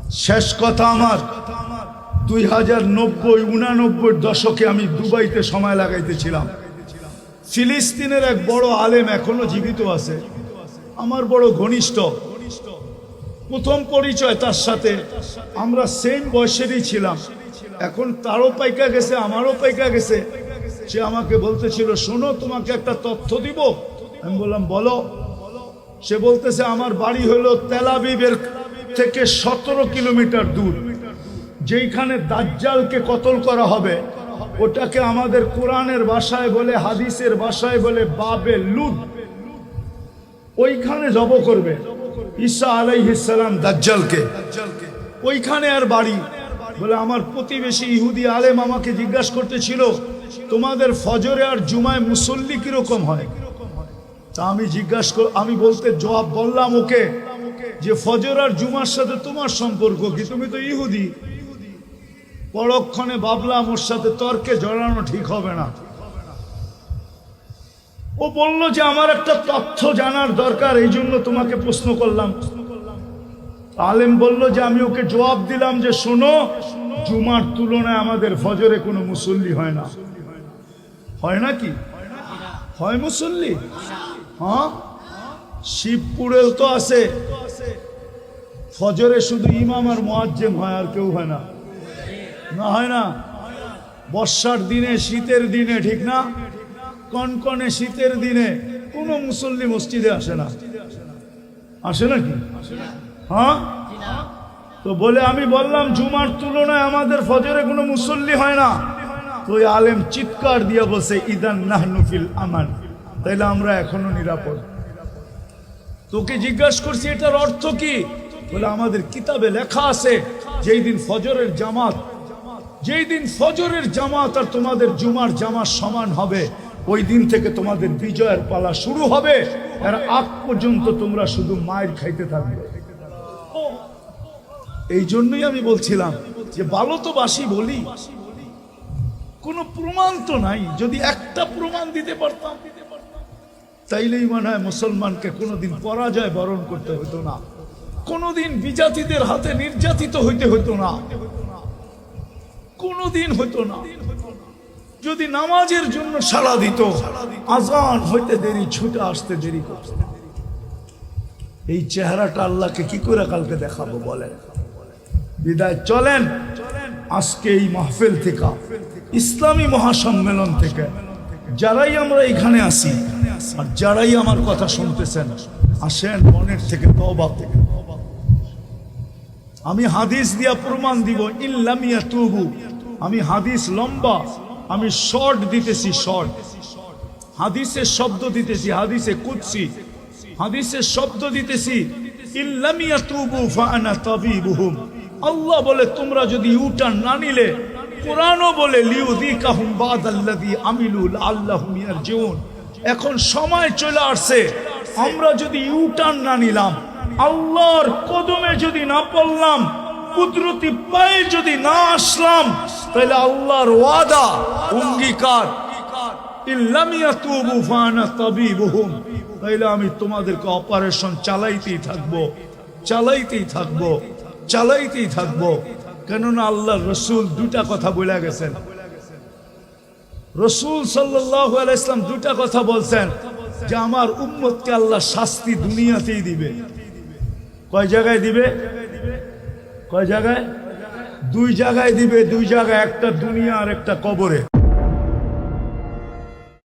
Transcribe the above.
শেষ কথা আমার 2090-89 দশকে আমি দুবাইতে সময় লাগাইতেছিলাম। ফিলিস্তিনের এক বড় আলেম এখনো জীবিত আছে, আমার বড় ঘনিষ্ঠ। প্রথম পরিচয় তার সাথে, আমরা সেম বয়সেরই ছিলাম। এখন তারও পাইকা গেছে, আমারও পাইকা গেছে। সে আমাকে বলতেছিল, শোনো তোমাকে একটা তথ্য দিব। আমি বললাম বলো। সে বলতেছে, আমার বাড়ি হলো তেল আবিবের থেকে 17 কিলোমিটার দূর। যেইখানে দাজ্জালকে কতল করা হবে ওটাকে আমাদের কোরআনের ভাষায় বলে, হাদিসের ভাষায় বলে বাবে লুদ। ওইখানে জব করবে ঈসা আলাইহিস সালাম দাজ্জালকে, ওইখানে আর বাড়ি। বলে আমার প্রতিবেশী ইহুদি আলেম আমাকে জিজ্ঞাসা করতেছিল, তোমাদের ফজরে আর জুমায় মুসল্লি কিরকম হয়? তা আমি বলতে জবাব বললাম ওকে যে ফজর আর জুমার সাথে তোমার সম্পর্ক কি? তুমি তো ইহুদি। পরক্ষণে ভাবলাম ওর সাথে তর্কে জড়ানো ঠিক হবে না। ও বলল যে আমার একটা তথ্য জানার দরকার, এই জন্য তোমাকে প্রশ্ন করলাম। আলেম বলল যে আমি ওকে জবাব দিলাম যে শোনো, জুমার তুলনায় আমাদের ফজরে কোনো মুসল্লি হয় না। হয় না কি? হয় মুসল্লি? হ্যাঁ, শিবপুরেও তো আছে, ফজরে শুধু ইমাম আর মুয়াজ্জিম হয়, আর কেউ হয় না। না হয় না? বর্ষার দিনে, শীতের দিনে, ঠিক না? কনকনে শীতের দিনে কোনো মুসল্লি মসজিদে আসে না। আসে নাকি? হ্যাঁ। তো বলে আমি বললাম জুমার তুলনায় আমাদের ফজরে কোনো মুসল্লি হয় না। তো ওই আলেম চিৎকার দিয়ে বলছে, ইদান নাহনু ফিল আমান, তাইলে আমরা এখনো নিরাপদ। তোকে জিজ্ঞাসা করছি এটার অর্থ কি? বলে আমাদের কিতাবে লেখা আছে যেই দিন ফজরের জামাত আর তোমাদের জুমার জামাত সমান হবে, ওই দিন থেকে তোমাদের বিজয়ের পালা শুরু হবে। এর আগ পর্যন্ত তোমরা শুধু মায়ের খাইতে থাকবে। এই জন্যই আমি বলছিলাম যে ভালো তো বাসি বলি, কোনো প্রমাণ তো নাই। যদি একটা প্রমাণ দিতে পারতাম তাইলেই মনে হয় মুসলমানকে কোনোদিন পরাজয় বরণ করতে হতো না, কোনোদিন বিজাতিদের হাতে নির্যাতিত হইতে হতো না, কোনোদিন হতো না। যদি নামাজের জন্য সাড়া দিত, আজান হইতে দেরি, ছুটে আসতে দেরি করত। এই চেহারাটা আল্লাহকে কি করে কালকে দেখাবো বলেন? বিদায় চলেন আজকে এই মাহফিল থেকে, ইসলামী মহাসম্মেলন থেকে, যারাই আমরা এখানে আসি আর যারাই আমার কথা শুনতেছেন, আসেন মনের থেকে তওবা থেকে। আমি হাদিস দিয়া প্রমাণ দিব, ইল্লাম ইয়াতুবু। আমি হাদিস লম্বা, আমি শর্ট দিতেছি, শর্ট হাদিসের শব্দ দিতেছি, হাদিসে কুদসি, হাদিসের শব্দ দিতেছি। ইল্লাম ইয়াতুবু ফাআনা তাবিবুহুম। আল্লাহ বলে তোমরা যদি ইউটার্ন না নিলে, কোরআনও বলে লিউযিকাহুম বাদাল্লাযী আমিলু লাআল্লাহুম ইয়ারজিউন। এখন সময় চলে আসছে, আমরা যদি ইউটার্ন না নিলাম, আল্লাহর কদমে যদি না পড়লাম, কুদরতি পায়ে যদি না আসলাম, তাহলে আল্লাহর ওয়াদা, অঙ্গীকার, ইল্লাম ইয়াতুবু ফাআনা তাবিবুহুম, তাহলে আমি তোমাদেরকে অপারেশন চালাইতেই থাকবো, চালাইতেই থাকবো, চালাইতেই থাকবো। কেননা আল্লাহর রসুল দুটা কথা বলে গেছেন। রসুল সাল্লাল্লাহু আলাইহি ওয়াসাল্লাম দুটা কথা বলছেন যে আমার উম্মতকে আল্লাহ শাস্তি দুনিয়াতেই দিবে। কয় জায়গায় দিবে? কয় জায়গায়? দুই জায়গায় দিবে, দুই জায়গায়, একটা দুনিয়া আর একটা কবরে।